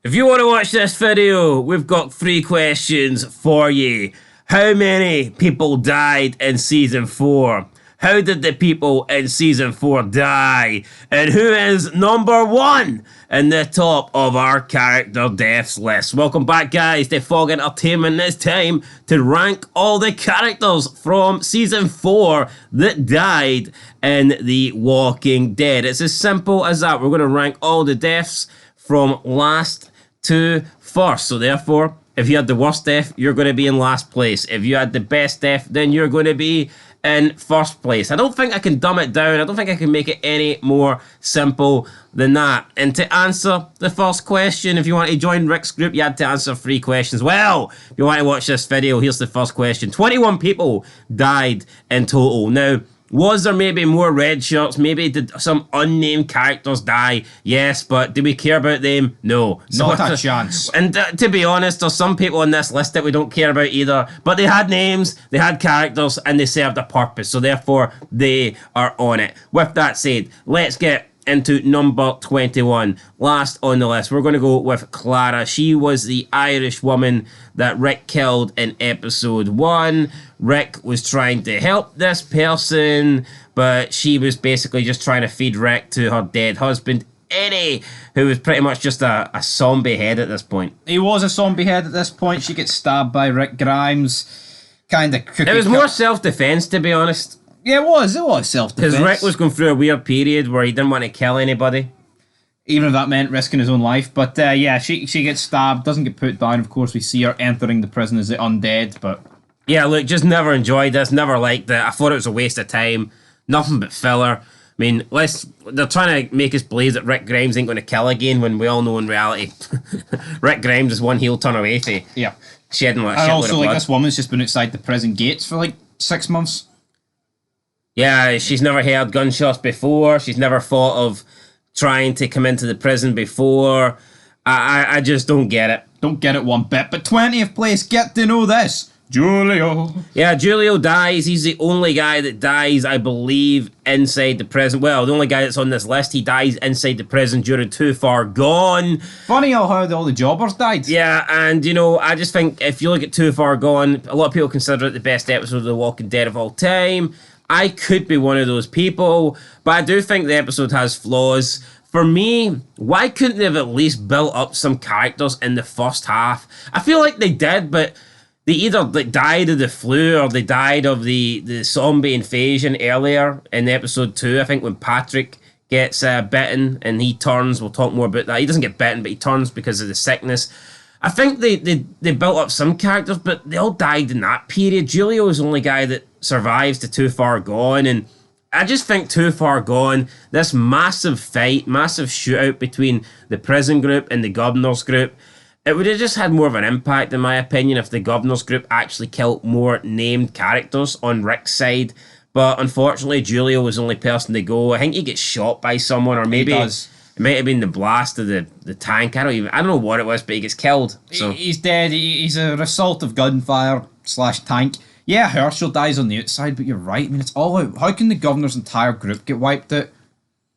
If you want to watch this video, we've got 3 questions for you. How many people died in Season 4? How did the people in Season 4 die? And who is number 1 in the top of our character deaths list? Welcome back, guys, to Fog Entertainment. It's time to rank all the characters from Season 4 that died in The Walking Dead. It's as simple as that. We're going to rank all the deaths from last to first. So therefore, if you had the worst death, you're going to be in last place. If you had the best death, then you're going to be in first place. I don't think I can dumb it down. I don't think I can make it any more simple than that. And to answer the first question, if you want to join Rick's group, you had to answer 3 questions. Well, if you want to watch this video, here's the first question. 21 people died in total. Now, was there maybe more red shirts? Maybe did some unnamed characters die? Yes, but do we care about them? No. Not a chance. And to be honest, there's some people on this list that we don't care about either. But they had names, they had characters, and they served a purpose. So therefore, they are on it. With that said, let's get into number 21. Last on the list, we're going to go with Clara. She was the Irish woman that Rick killed in episode 1. Rick was trying to help this person, but she was basically just trying to feed Rick to her dead husband, Eddie, who was pretty much just a zombie head at this point. He was a zombie head at this point. She gets stabbed by Rick Grimes. Kind of cookie. It was more self-defense, to be honest. Yeah, it was self-defense. Because Rick was going through a weird period where he didn't want to kill anybody. Even if that meant risking his own life. But yeah, she gets stabbed, doesn't get put down. Of course, we see her entering the prison as the undead, but... Yeah, look, just never enjoyed this, never liked it. I thought it was a waste of time. Nothing but filler. I mean, they're trying to make us believe that Rick Grimes ain't going to kill again when we all know in reality Rick Grimes is one heel turn away from shedding like a shitload of blood. And also, like, this woman's just been outside the prison gates for like 6 months. Yeah, she's never heard gunshots before. She's never thought of trying to come into the prison before. I just don't get it. Don't get it one bit. But 20th place, get to know this. Julio. Yeah, Julio dies. He's the only guy that dies, I believe, inside the prison. Well, the only guy that's on this list, he dies inside the prison during Too Far Gone. Funny how all the jobbers died. Yeah, and, you know, I just think if you look at Too Far Gone, a lot of people consider it the best episode of The Walking Dead of all time. I could be one of those people, but I do think the episode has flaws. For me, why couldn't they have at least built up some characters in the first half? I feel like they did, but they either died of the flu or they died of the zombie invasion earlier in episode 2. I think when Patrick gets bitten and he turns, we'll talk more about that. He doesn't get bitten, but he turns because of the sickness. I think they built up some characters, but they all died in that period. Julio is the only guy that survives to Too Far Gone, and I just think Too Far Gone, this massive fight, massive shootout between the prison group and the governor's group, it would have just had more of an impact, in my opinion, if the governor's group actually killed more named characters on Rick's side. But unfortunately, Julio was the only person to go. I think he gets shot by someone, or maybe it might have been the blast of the tank. I don't know what it was, but he gets killed. So he's dead. He's a result of gunfire / tank. Yeah, Herschel dies on the outside, but you're right. I mean, it's all out. How can the governor's entire group get wiped out?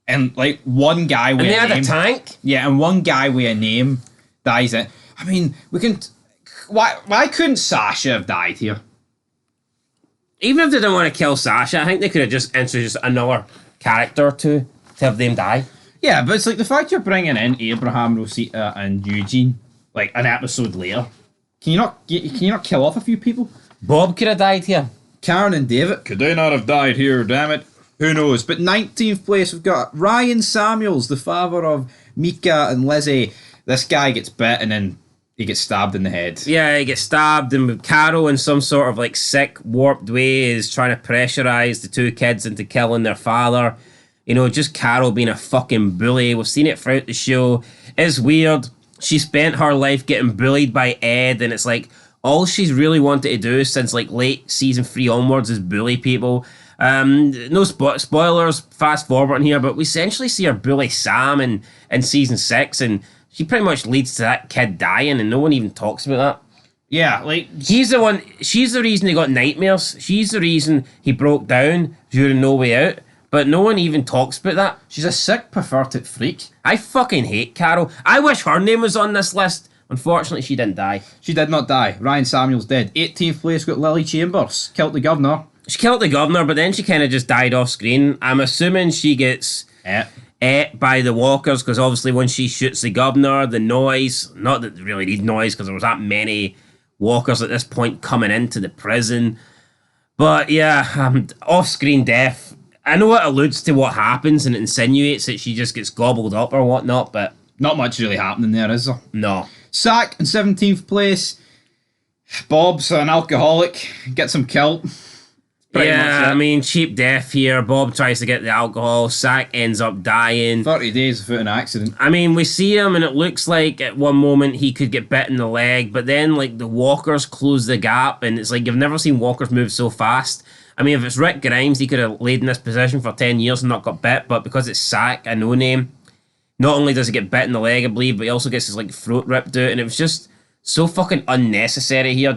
And like one guy with a name. And they had a tank? Yeah, and one guy with a name dies in. I mean, we can... Why couldn't Sasha have died here? Even if they didn't want to kill Sasha, I think they could have just introduced another character to have them die. Yeah, but it's like the fact you're bringing in Abraham, Rosita, and Eugene, like an episode later. Can you not kill off a few people? Bob could have died here. Karen and David. Could they not have died here, damn it? Who knows? But 19th place, we've got Ryan Samuels, the father of Mika and Lizzie. This guy gets bit and then he gets stabbed in the head. Yeah, he gets stabbed, and Carol, in some sort of like sick, warped way, is trying to pressurize the 2 kids into killing their father. You know, just Carol being a fucking bully. We've seen it throughout the show. It's weird. She spent her life getting bullied by Ed, and it's like all she's really wanted to do since like late season 3 onwards is bully people. No spoilers, fast forwarding here, but we essentially see her bully Sam in season 6, and she pretty much leads to that kid dying, and no one even talks about that. Yeah, like... She's the reason he got nightmares. She's the reason he broke down during No Way Out. but no one even talks about that. She's a sick, perverted freak. I fucking hate Carol. I wish her name was on this list. Unfortunately, she didn't die. She did not die. Ryan Samuels dead. 18th place got Lily Chambers. Killed the governor. She killed the governor, but then she kind of just died off screen. I'm assuming she gets ate by the walkers, because obviously when she shoots the governor, the noise, not that they really need noise because there was that many walkers at this point coming into the prison. But yeah, off-screen death. I know it alludes to what happens and it insinuates that she just gets gobbled up or whatnot, but not much really happening there, is there? No. Sack in 17th place. Bob's an alcoholic. Gets him killed. Yeah, I mean, cheap death here. Bob tries to get the alcohol. Sack ends up dying. 30 days without an accident. I mean, we see him and it looks like at one moment he could get bit in the leg, but then like the walkers close the gap and it's like you've never seen walkers move so fast. I mean, if it's Rick Grimes, he could have laid in this position for 10 years and not got bit, but because it's Sack, a no-name, not only does he get bit in the leg, I believe, but he also gets his like throat ripped out, and it was just so fucking unnecessary here.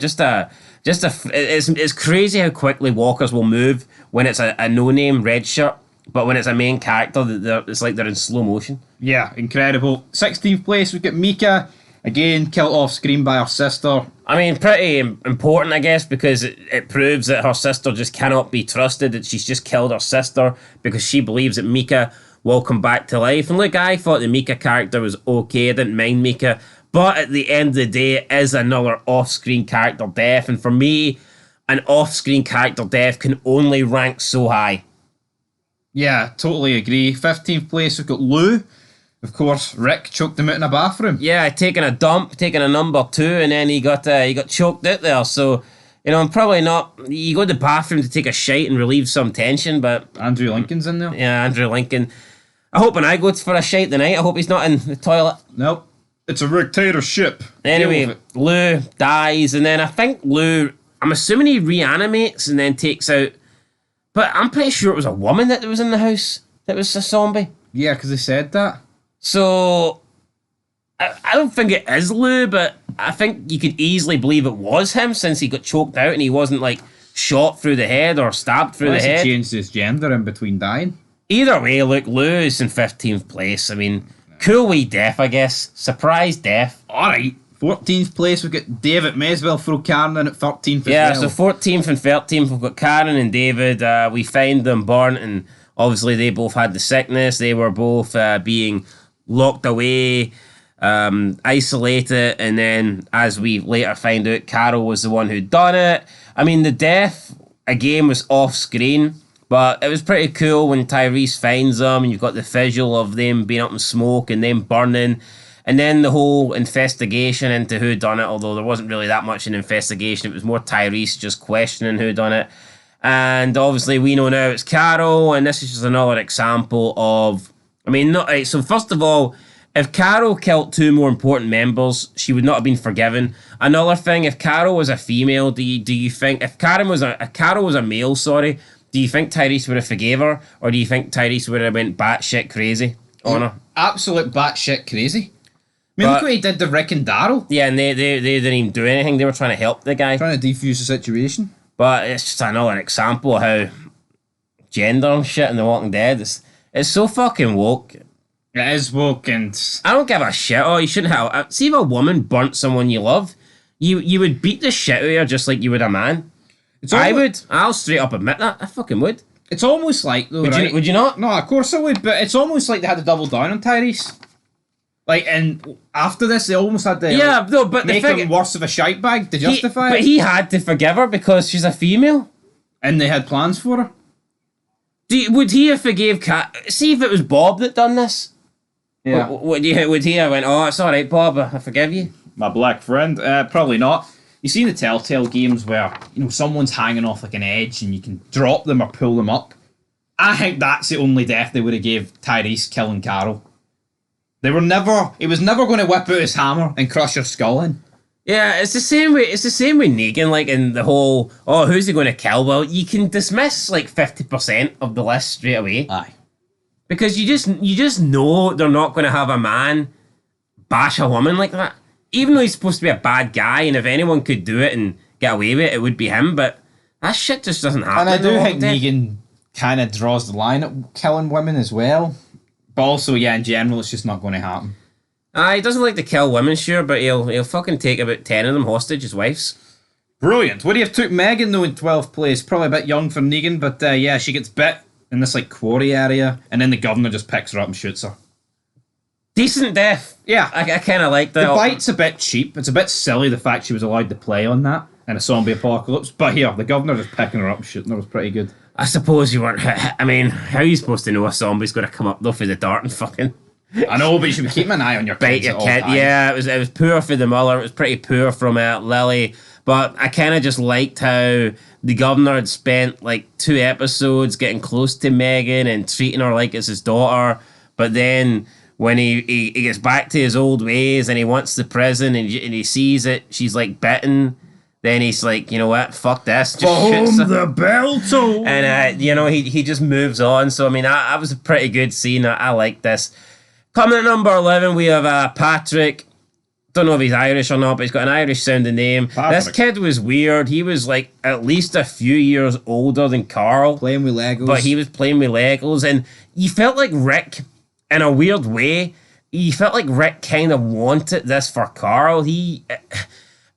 It's crazy how quickly walkers will move when it's a no-name red shirt, but when it's a main character, it's like they're in slow motion. Yeah, incredible. 16th place, we've got Mika, again, killed off screen by her sister. I mean, pretty important, I guess, because it proves that her sister just cannot be trusted, that she's just killed her sister because she believes that Mika will come back to life. And look, I thought the Mika character was okay, I didn't mind Mika, but at the end of the day, it is another off-screen character death, and for me, an off-screen character death can only rank so high. Yeah, totally agree. 15th place, we've got Lou. Of course, Rick choked him out in a bathroom. Yeah, taking a dump, taking a number 2, and then he got choked out there. So, you know, I'm probably not. You go to the bathroom to take a shite and relieve some tension, but Andrew Lincoln's in there. Yeah, Andrew Lincoln. I hope when I go for a shite tonight, I hope he's not in the toilet. Nope. It's a dictatorship. Anyway, Lou dies, and then I think Lou, I'm assuming he reanimates and then takes out. But I'm pretty sure it was a woman that was in the house that was a zombie. Yeah, because they said that. So, I don't think it is Lou, but I think you could easily believe it was him since he got choked out and he wasn't, like, shot through the head or stabbed through the head. He changed his gender in between dying. Either way, look, Lou is in 15th place. I mean, cool wee death, I guess. Surprise death. Alright. 14th place, we've got David Meswell throw Karen in at 13th. Yeah, so 14th and 13th, we've got Karen and David. We find them burnt, and obviously they both had the sickness. They were both being locked away, isolated, and then as we later find out, Carol was the one who'd done it. I mean, the death, again, was off screen, but it was pretty cool when Tyrese finds them, and you've got the visual of them being up in smoke and them burning, and then the whole investigation into who done it, although there wasn't really that much an investigation. It was more Tyrese just questioning who done it. And obviously we know now it's Carol, and this is just another example of, I mean, not right, so first of all, if Carol killed 2 more important members, she would not have been forgiven. Another thing, if Carol was a female, do you think, if Carol was a male, sorry, do you think Tyrese would have forgave her, or do you think Tyrese would have went batshit crazy on her? Absolute batshit crazy. I mean, look what he did to Rick and Daryl. Yeah, and they didn't even do anything. They were trying to help the guy. Trying to defuse the situation. But it's just another example of how gender and shit in The Walking Dead it's so fucking woke. It is woke, and I don't give a shit. Oh, you shouldn't have. See if a woman burnt someone you love, you would beat the shit out of her just like you would a man. I'll straight up admit that. I fucking would. It's almost like though, would you not? No, of course I would. But it's almost like they had to double down on Tyrese. Like, and after this, they almost had to but make him worse of a shite bag to justify it. But he had to forgive her because she's a female. And they had plans for her. Would he have forgave Kat? See if it was Bob that done this. Yeah. Would he have went, oh, it's alright, Bob, I forgive you? My black friend? Probably not. You see the Telltale games where, you know, someone's hanging off like an edge and you can drop them or pull them up. I think that's the only death they would have gave Tyrese killing Carol. He was never going to whip out his hammer and crush her skull in. Yeah, it's the same way Negan, like, in the whole, oh, who's he going to kill? Well, you can dismiss, like, 50% of the list straight away. Aye. Because you just know they're not going to have a man bash a woman like that. Even though he's supposed to be a bad guy, and if anyone could do it and get away with it, it would be him, but that shit just doesn't happen. And I do think Negan kind of draws the line at killing women as well. But also, yeah, in general, it's just not going to happen. He doesn't like to kill women, sure, but he'll fucking take about 10 of them hostage as wives. Brilliant. Would he have took Megan, though, in 12th place? Probably a bit young for Negan, but yeah, she gets bit in this, like, quarry area, and then the governor just picks her up and shoots her. Decent death. Yeah. I kind of like that. The bite's a bit cheap. It's a bit silly, the fact she was allowed to play on that in a zombie apocalypse. But here, the governor just picking her up and shooting her was pretty good. I suppose you weren't... I mean, how are you supposed to know a zombie's going to come up, though, for the dart and fucking... I know, but you should be keeping an eye on your bite kids your at all kid. times. Yeah, it was poor for the mother. It was pretty poor from Lily. But I kind of just liked how the governor had spent like 2 episodes getting close to Megan and treating her like it's his daughter. But then when he gets back to his old ways and he wants the prison and he sees it, she's like bitten. Then he's like, you know what? Fuck this. Just shoots her. the bell toll. And, he just moves on. So, I mean, that was a pretty good scene. I like this. Coming at number 11, we have Patrick. Don't know if he's Irish or not, but he's got an Irish sounding name. Patrick. This kid was weird. He was like at least a few years older than Carl. Playing with Legos. But he was playing with Legos. And you felt like Rick, in a weird way, you felt like Rick kind of wanted this for Carl.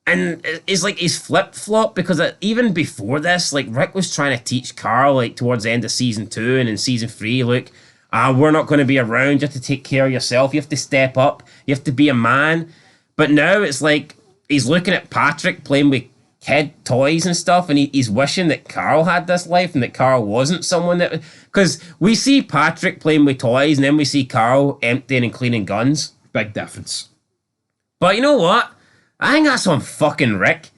And it's like he's flip-flop because even before this, like Rick was trying to teach Carl like towards the end of season 2 and in season 3, look, we're not going to be around. You have to take care of yourself. You have to step up. You have to be a man. But now it's like he's looking at Patrick playing with kid toys and stuff, and he's wishing that Carl had this life and that Carl wasn't someone that... Because we see Patrick playing with toys, and then we see Carl emptying and cleaning guns. Big difference. But you know what? I think that's on fucking Rick.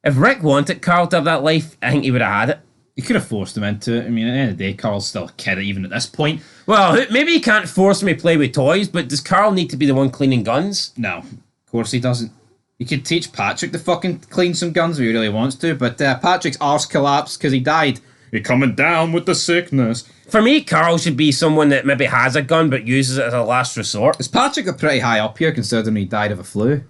If Rick wanted Carl to have that life, I think he would have had it. You could have forced him into it. I mean, at the end of the day, Carl's still a kid even at this point. Well, maybe he can't force him to play with toys, but does Carl need to be the one cleaning guns? No, of course he doesn't. You could teach Patrick to fucking clean some guns if he really wants to, but Patrick's arse collapsed because he died. You're coming down with the sickness. For me, Carl should be someone that maybe has a gun but uses it as a last resort. Is Patrick a pretty high up here considering he died of a flu?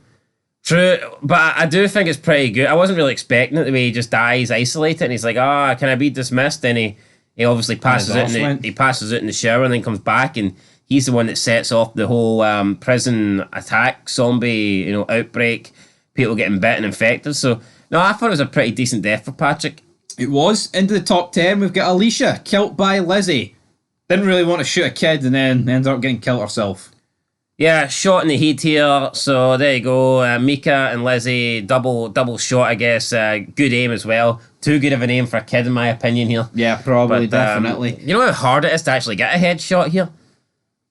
True, but I do think it's pretty good. I wasn't really expecting it the way he just dies isolated and he's like, can I be dismissed? Then he obviously passes he passes it in the shower and then comes back and he's the one that sets off the whole prison attack, zombie, outbreak, people getting bit and infected. So, no, I thought it was a pretty decent death for Patrick. It was. Into the top 10, we've got Alicia, killed by Lizzie. Didn't really want to shoot a kid and then ended up getting killed herself. Yeah, shot in the heat here. So there you go. Mika and Lizzie, double shot, I guess. Good aim as well. Too good of an aim for a kid, in my opinion, here. Yeah, probably, definitely. You know how hard it is to actually get a headshot here?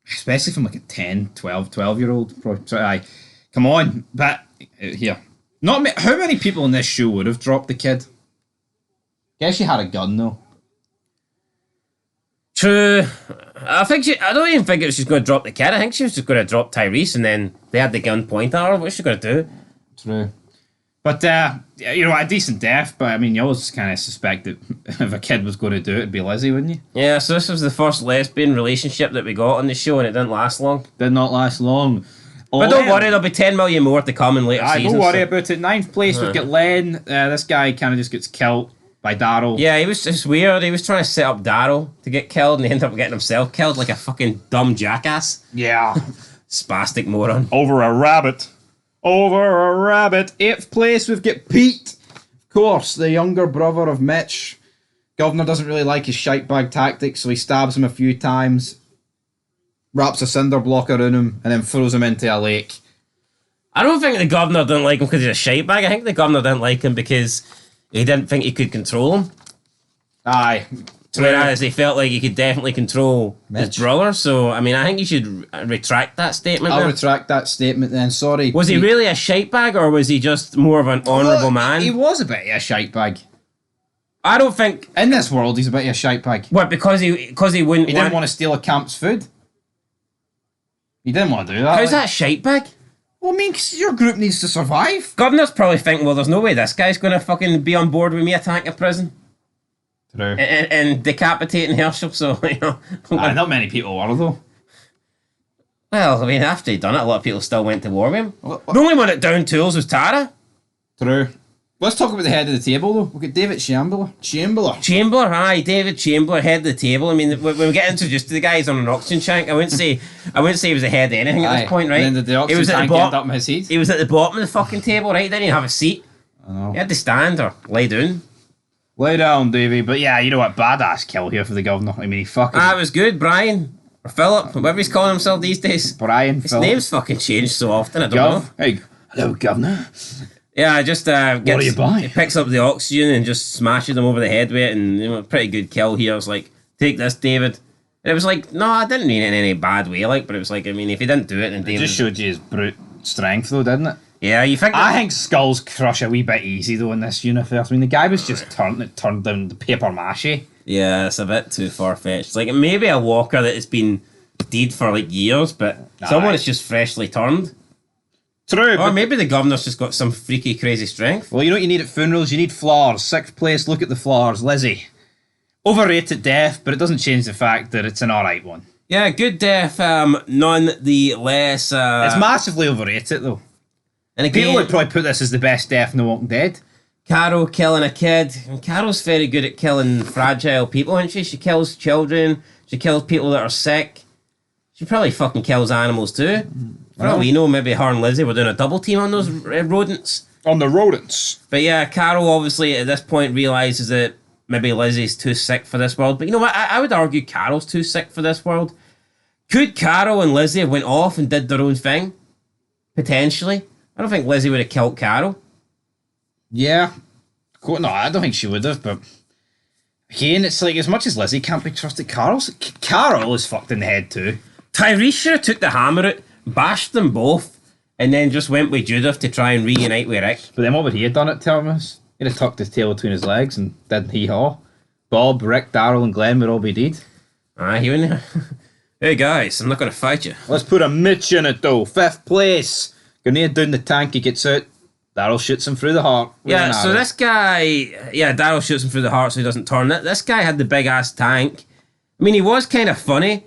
Especially from like a 10, 12-year-old. Come on. But, here. How many people in this show would have dropped the kid? Guess she had a gun, though. True. I don't even think it was just going to drop the kid. I think she was just going to drop Tyrese and then they had the gun pointed at her. What's she going to do? True. But, a decent death, but I mean, you always kind of suspect that if a kid was going to do it, it'd be Lizzie, wouldn't you? Yeah, so this was the first lesbian relationship that we got on the show and it didn't last long. Did not last long. But don't worry, there'll be 10 million more to come in later seasons. Don't worry about it. 9th place, we've got Len. This guy kind of just gets killed by Daryl. Yeah, he was just weird. He was trying to set up Daryl to get killed and he ended up getting himself killed like a fucking dumb jackass. Yeah. Spastic moron. Over a rabbit. 8th place, we've got Pete. Of course, the younger brother of Mitch. Governor doesn't really like his shitebag tactics, so he stabs him a few times, wraps a cinder block around him, and then throws him into a lake. I don't think the governor didn't like him because he's a shitebag. I think the governor didn't like him because he didn't think he could control him. Aye. Whereas he felt like he could definitely control his brother. So, I mean, I think you should retract that statement. I'll retract that statement then, sorry. Was he really a shitebag or was he just more of an honourable man? He was a bit of a shitebag. I don't think... In this world, he's a bit of a shitebag. What, because he wouldn't... He didn't want to steal a camp's food. He didn't want to do that. How's that shitebag? Well, I mean, 'cause your group needs to survive. Governor's probably thinking, well, there's no way this guy's going to fucking be on board with me attacking a prison. True. And decapitating Herschel, so, not many people were, though. Well, I mean, after he'd done it, a lot of people still went to war with him. The only one at down tools was Tara. True. Let's talk about the head of the table, though. We've got David Chamberlain. Chamberlain, aye, David Chamberlain, head of the table. I mean, when we get introduced to the guy, he's on an oxygen tank. I wouldn't say he was ahead of anything at this point, right? And then the oxygen tank end up in his head. He was at the bottom of the fucking table, right? He didn't even have a seat. I know. He had to stand or lay down. Lay down, Davey. But yeah, you know what? Badass kill here for the governor. I mean, he fucking... Ah, it was good, Brian. Or Philip, whatever he's calling himself these days. Brian His Philip. name's fucking changed so often, I don't know. Hey, hello, governor. Yeah, I just What are you buying? He picks up the oxygen and just smashes him over the head with it, and pretty good kill here. I was like, take this, David. And it was like, no, I didn't mean it in any bad way, like, but it was like, I mean, if he didn't do it, then David... It just showed you his brute strength, though, didn't it? Yeah, you think... I think Skull's crush a wee bit easy, though, in this universe. I mean, the guy was just turned down the paper mache. Yeah, it's a bit too far-fetched. Like, maybe a walker that has been dead for, like, years, but someone that's just freshly turned. True, Or maybe the governor's just got some freaky, crazy strength. Well, you know what you need at funerals? You need flowers. 6th place, look at the flowers. Lizzie. Overrated death, but it doesn't change the fact that it's an alright one. Yeah, good death, none the less... It's massively overrated, though. And again, People would probably put this as the best death in The Walking Dead. Carol killing a kid. And Carol's very good at killing fragile people, isn't she? She kills children. She kills people that are sick. She probably fucking kills animals too. For all we know, maybe her and Lizzie were doing a double team on those rodents. On the rodents. But yeah, Carol obviously at this point realises that maybe Lizzie's too sick for this world. But you know what? I would argue Carol's too sick for this world. Could Carol and Lizzie have went off and did their own thing? Potentially. I don't think Lizzie would have killed Carol. Yeah. No, I don't think she would have, but... Again, it's like, as much as Lizzie can't be trusted, Carol is fucked in the head too. Tyrese should have took the hammer out, bashed them both, and then just went with Judith to try and reunite with Rick. But then what would he have done at Thomas? He'd have tucked his tail between his legs and did hee-haw. Bob, Rick, Daryl and Glenn would all be dead. Aye, he wouldn't. Hey guys, I'm not going to fight you. Let's put a Mitch in it though. 5th place. Grenade down the tank, he gets out. Daryl shoots him through the heart. Yeah, so this guy... Yeah, Daryl shoots him through the heart so he doesn't turn. This guy had the big-ass tank. I mean, he was kind of funny,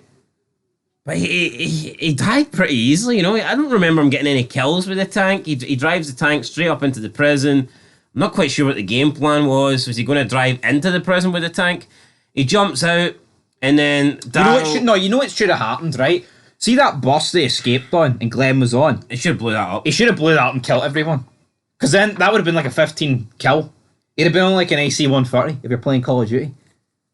but he died pretty easily, you know? I don't remember him getting any kills with the tank. He drives the tank straight up into the prison. I'm not quite sure what the game plan was. Was he going to drive into the prison with the tank? He jumps out, and then Daryl... You know what should have happened, right? See that bus they escaped on and Glenn was on? He should have blew that up. He should have blew that up and killed everyone. Because then that would have been like a 15 kill. It'd have been on like an AC-130 if you're playing Call of Duty.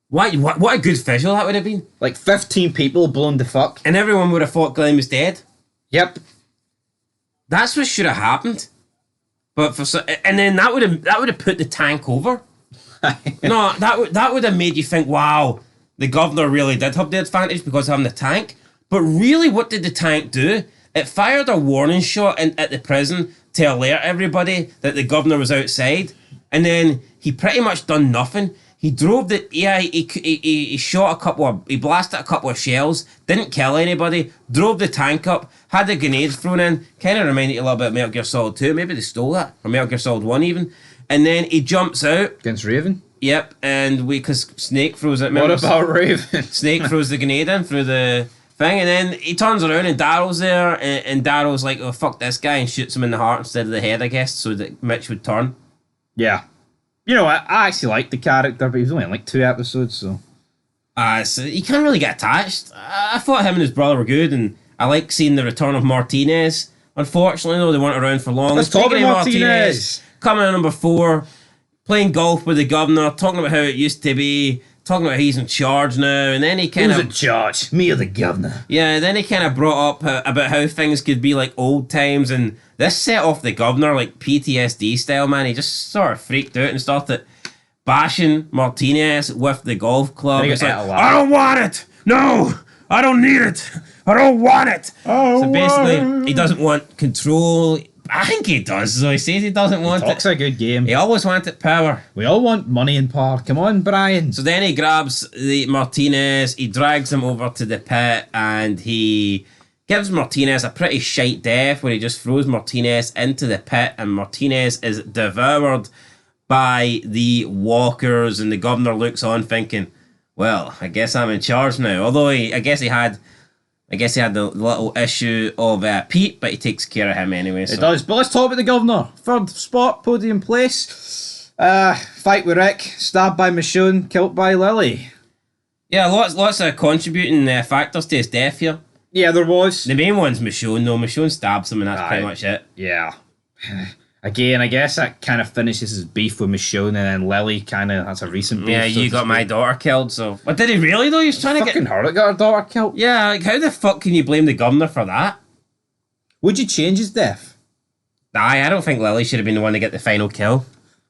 What a good visual that would have been. Like 15 people blown the fuck. And everyone would have thought Glenn was dead. Yep. That's what should have happened. But and then that would have put the tank over. No, that would have made you think, wow, the governor really did have the advantage because of having the tank. But really, what did the tank do? It fired a warning shot at the prison to alert everybody that the governor was outside, and then he pretty much done nothing. He drove he shot he blasted a couple of shells, didn't kill anybody, drove the tank up, had the grenades thrown in, kind of reminded you a little bit of Metal Gear Solid 2, maybe they stole that, or Metal Gear Solid 1 even, and then he jumps out. Against Raven? Yep, and because Snake throws it. What about Raven? Snake throws the grenade in through the thing, and then he turns around and Daryl's there, and Daryl's like, oh fuck this guy, and shoots him in the heart instead of the head, I guess, so that Mitch would turn. Yeah. You know, I actually liked the character, but he was only in like 2 episodes, so... So you can't really get attached. I thought him and his brother were good, and I like seeing the return of Martinez. Unfortunately, though, they weren't around for long. Let's talk about Martinez. Coming in number 4, playing golf with the governor, talking about how it used to be, talking about he's in charge now, and then he kind of... Who's in charge? Me or the governor? Yeah, then he kind of brought up about how things could be like old times, and this set off the governor like PTSD style, man. He just sort of freaked out and started bashing Martinez with the golf club. He's like, I don't want it! No! I don't need it! I don't want it! So basically, he doesn't want control. I think he does, so he says he doesn't want it. Talks a good game. He always wanted power. We all want money and power. Come on, Brian. So then he grabs the Martinez, he drags him over to the pit, and he gives Martinez a pretty shite death where he just throws Martinez into the pit, and Martinez is devoured by the walkers, and the governor looks on thinking, well, I guess I'm in charge now. Although I guess he had I guess he had the little issue of Pete, but he takes care of him anyway. So. It does. But let's talk about the governor. Third spot, podium place. Fight with Rick, stabbed by Michonne, killed by Lily. Yeah, lots of contributing factors to his death here. Yeah, there was. The main one's Michonne, though. Michonne stabs him, and that's pretty much it. Yeah. Again, I guess that kind of finishes his beef with Michonne, and then Lily kind of has a recent beef. Yeah, you got my daughter killed, so... What, did he really, though? He was trying to get... Fucking her that got her daughter killed. Yeah, like, how the fuck can you blame the governor for that? Would you change his death? Aye, I don't think Lily should have been the one to get the final kill.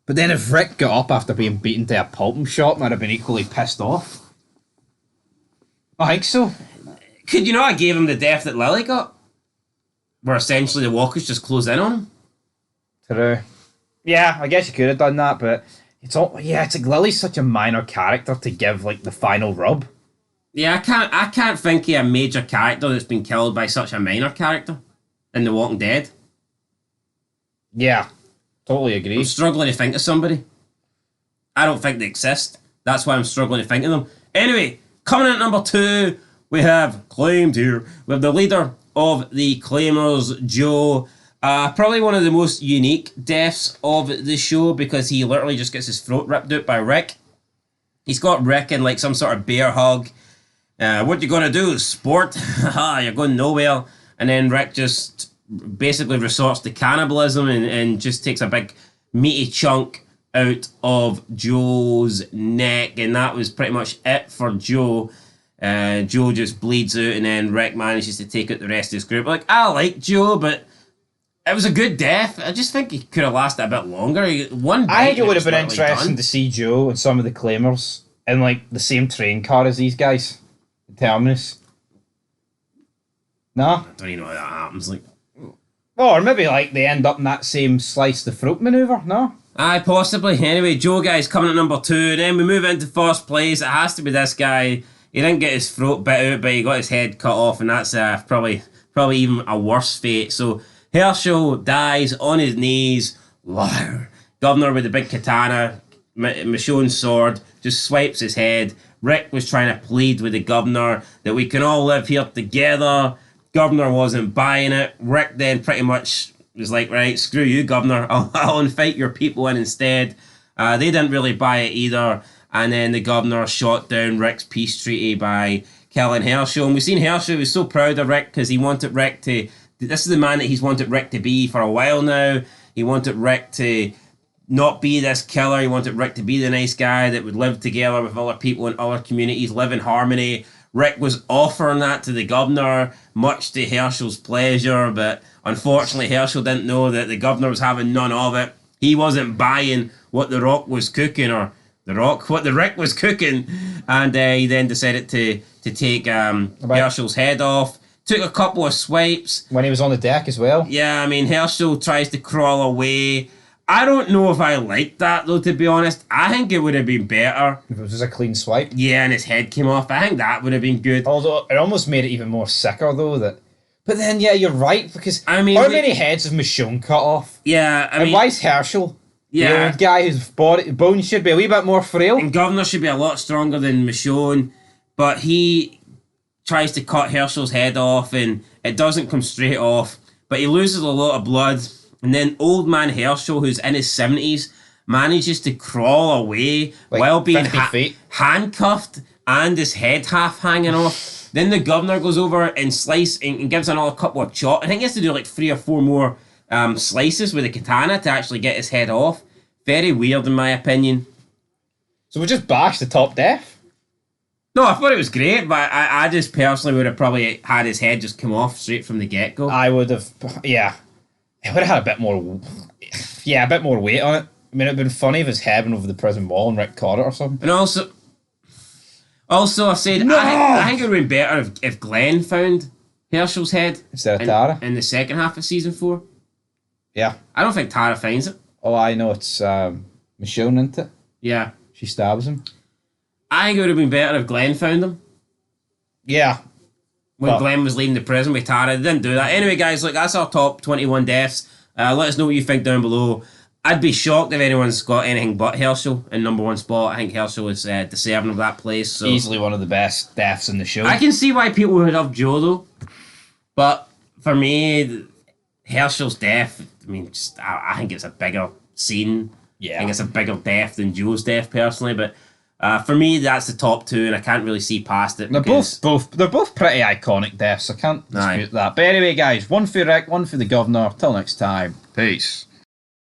But then if Rick got up after being beaten to a pulping shot, I'd have been equally pissed off. I think so. Could you not have gave him the death that Lily got? Where essentially the walkers just closed in on him? True. Yeah, I guess you could have done that, but it's all... Yeah, it's like Lily's such a minor character to give, like, the final rub. Yeah, I can't think of a major character that's been killed by such a minor character in The Walking Dead. Yeah, totally agree. I'm struggling to think of somebody. I don't think they exist. That's why I'm struggling to think of them. Anyway, coming in at number 2, we have claimed here. We have the leader of the Claimers, Joe. Probably one of the most unique deaths of the show because he literally just gets his throat ripped out by Rick. He's got Rick in like some sort of bear hug. What you gonna do, sport? Haha, you're going nowhere. And then Rick just basically resorts to cannibalism and just takes a big meaty chunk out of Joe's neck, and that was pretty much it for Joe. Joe just bleeds out, and then Rick manages to take out the rest of his group. Like, I like Joe, but it was a good death. I just think he could have lasted a bit longer. I think it would have been interesting to see Joe and some of the Claimers in like the same train car as these guys. The Terminus. No? I don't even know how that happens. Like, or maybe like they end up in that same slice the throat maneuver. No? Aye, possibly. Anyway, Joe guy's coming at number 2, and then we move into first place. It has to be this guy. He didn't get his throat bit out, but he got his head cut off, and that's probably even a worse fate. So Herschel dies on his knees. Liar. Governor with the big katana, Michonne's sword, just swipes his head. Rick was trying to plead with the governor that we can all live here together. Governor wasn't buying it. Rick then pretty much was like, right, screw you, governor. I'll invite your people in instead. They didn't really buy it either. And then the governor shot down Rick's peace treaty by killing Herschel. And we've seen Herschel was so proud of Rick because he wanted Rick to... This is the man that he's wanted Rick to be for a while now. He wanted Rick to not be this killer. He wanted Rick to be the nice guy that would live together with other people in other communities, live in harmony. Rick was offering that to the governor, much to Herschel's pleasure, but unfortunately Herschel didn't know that the governor was having none of it. He wasn't buying what the Rock was cooking, or what the Rick was cooking, and he then decided to take Herschel's head off. Took a couple of swipes. When he was on the deck as well. Yeah, I mean, Herschel tries to crawl away. I don't know if I liked that, though, to be honest. I think it would have been better if it was just a clean swipe. Yeah, and his head came off. I think that would have been good. Although, it almost made it even more sicker, though, that... But then, yeah, you're right, because I mean, how many heads have Michonne cut off? Yeah, I mean... And why is Herschel? Yeah. The old guy whose bones should be a wee bit more frail. And Governor should be a lot stronger than Michonne, but he tries to cut Herschel's head off, and it doesn't come straight off, but he loses a lot of blood, and then old man Herschel, who's in his 70s, manages to crawl away like while being handcuffed and his head half hanging off. Then the governor goes over and and gives another couple of chops. I think he has to do like 3 or 4 more slices with a katana to actually get his head off. Very weird in my opinion. So we just bashed the top death? No, I thought it was great, but I just personally would have probably had his head just come off straight from the get-go. I would have, yeah. It would have had a bit more weight on it. I mean, it would have been funny if his head went over the prison wall and Rick caught it or something. And also I said, no! I think it would have been better if Glenn found Herschel's head instead of Tara in the second half of season 4. Yeah. I don't think Tara finds it. Oh, I know, it's Michonne, isn't it? Yeah. She stabs him. I think it would have been better if Glenn found him. Yeah. When Glenn was leaving the prison with Tara. They didn't do that. Anyway, guys, look, that's our top 21 deaths. Let us know what you think down below. I'd be shocked if anyone's got anything but Herschel in number one spot. I think Herschel is deserving of that place. So Easily one of the best deaths in the show. I can see why people would love Joe though, but for me, Herschel's death. I mean, I think it's a bigger scene. Yeah. I think it's a bigger death than Joe's death personally, but. For me, that's the top two, and I can't really see past it. They're both pretty iconic deaths. I can't dispute that. But anyway, guys, one for Rick, one for the governor. Till next time, peace.